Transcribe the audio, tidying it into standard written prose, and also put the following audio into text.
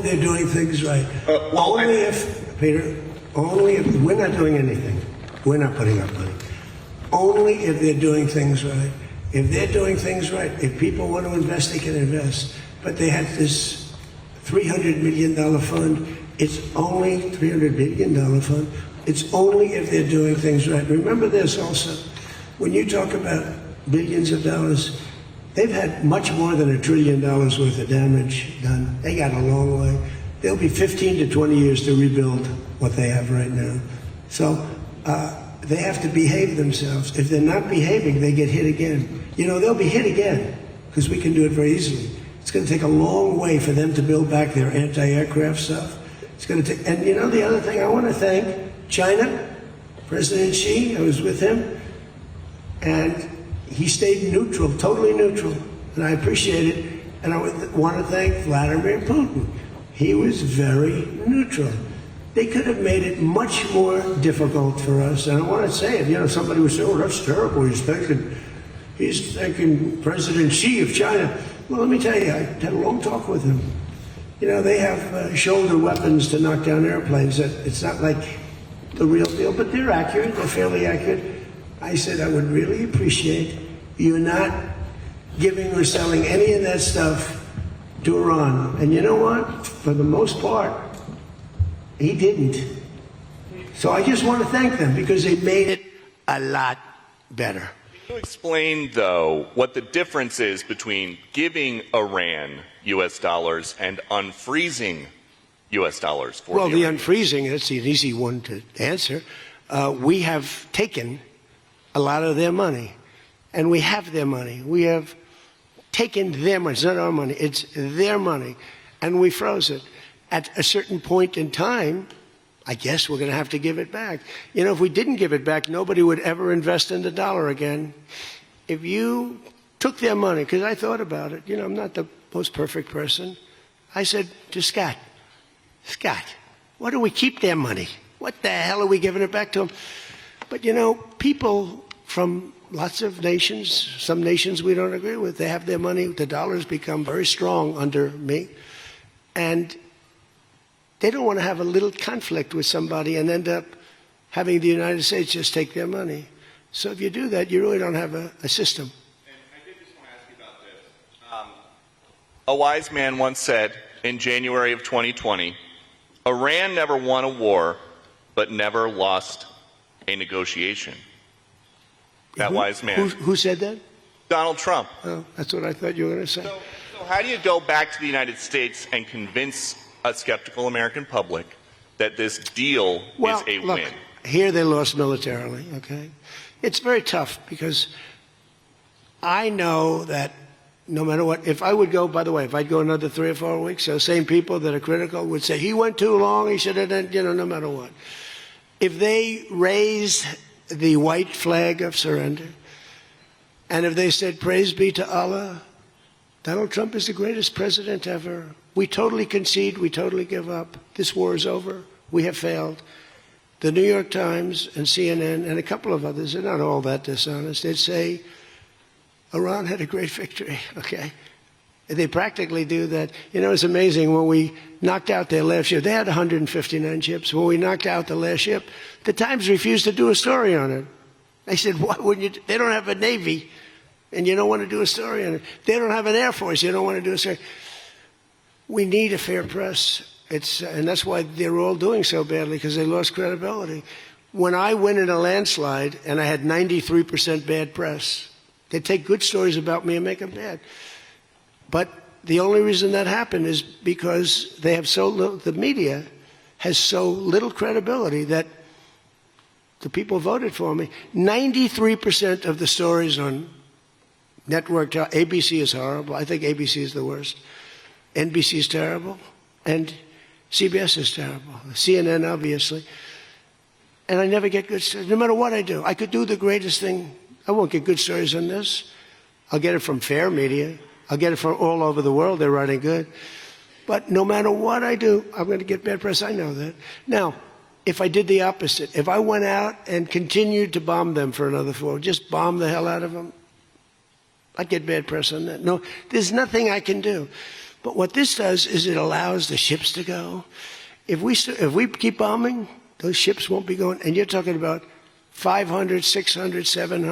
They're doing things right. Only if, Peter, only if we're not doing anything. We're not putting up money. Only if they're doing things right. If they're doing things right, if people want to invest, they can invest. But they have this $300 million fund. It's only $300 billion fund. It's only if they're doing things right. Remember this also. When you talk about billions of dollars, they've had much more than $1 trillion worth of damage done. They got a long way. There'll be 15 to 20 years to rebuild what they have right now. So they have to behave themselves. If they're not behaving, they get hit again. You know, they'll be hit again because we can do it very easily. It's going to take a long way for them to build back their anti-aircraft stuff. It's going to take, and you know, the other thing I want to thank China, President Xi. I was with him, and he stayed neutral, totally neutral, and I appreciate it. And I want to thank Vladimir Putin. He was very neutral. They could have made it much more difficult for us. And I want to say it. You know, somebody would say, "Oh, that's terrible. He's thanking President Xi of China." Well, let me tell you, I had a long talk with him. You know, they have shoulder weapons to knock down airplanes. It's not like the real deal, but they're accurate. They're fairly accurate. I said, I would really appreciate you not giving or selling any of that stuff to Iran. And you know what? For the most part, he didn't. So I just want to thank them because they made it a lot better. Can you explain, though, what the difference is between giving Iran U.S. dollars and unfreezing U.S. dollars for Well, the unfreezing, that's an easy one to answer. We have taken a lot of their money, and we have their money. We have taken their money. It's not our money. It's their money, and we froze it. At a certain point in time, I guess we're going to have to give it back. You know, if we didn't give it back, nobody would ever invest in the dollar again. If you took their money, because I thought about it, you know, I'm not the most perfect person. I said to Scott, why do we keep their money? What the hell are we giving it back to them? But, you know, people from lots of nations, some nations we don't agree with, they have their money. The dollar's become very strong under me. And they don't want to have a little conflict with somebody and end up having the United States just take their money. So if you do that, you really don't have a system. And I did just want to ask you about this. A wise man once said in January of 2020, Iran never won a war, but never lost a negotiation. That wise man. Who said that? Donald Trump. Oh, that's what I thought you were going to say. So how do you go back to the United States and convince a skeptical American public that this deal is a look, win? Here they lost militarily, okay? It's very tough because I know that no matter what, if I would go, by the way, if I'd go another 3 or 4 weeks, those same people that are critical would say, he went too long, he should have done, you know, no matter what. If they raised the white flag of surrender, and if they said, praise be to Allah, Donald Trump is the greatest president ever. We totally concede, we totally give up. This war is over, we have failed. The New York Times and CNN and a couple of others, they're not all that dishonest, they'd say, Iran had a great victory, okay? They practically do that. You know, it's amazing. When we knocked out their last ship, they had 159 ships. When we knocked out the last ship, the Times refused to do a story on it. They said, why wouldn't you? They don't have a Navy, and you don't want to do a story on it. They don't have an Air Force, you don't want to do a story. We need a fair press. And that's why they're all doing so badly, because they lost credibility. When I win in a landslide, and I had 93% bad press, they take good stories about me and make them bad. But the only reason that happened is because they have so little, the media has so little credibility that the people voted for me. 93% of the stories on network, ABC is horrible. I think ABC is the worst. NBC is terrible. And CBS is terrible. CNN, obviously. And I never get good stories, no matter what I do. I could do the greatest thing. I won't get good stories on this. I'll get it from fair media. I'll get it from all over the world. They're writing good. But no matter what I do, I'm going to get bad press. I know that. Now, if I did the opposite, if I went out and continued to bomb them for another 4, just bomb the hell out of them, I'd get bad press on that. No, there's nothing I can do. But what this does is it allows the ships to go. If we keep bombing, those ships won't be going. And you're talking about 500, 600, 700.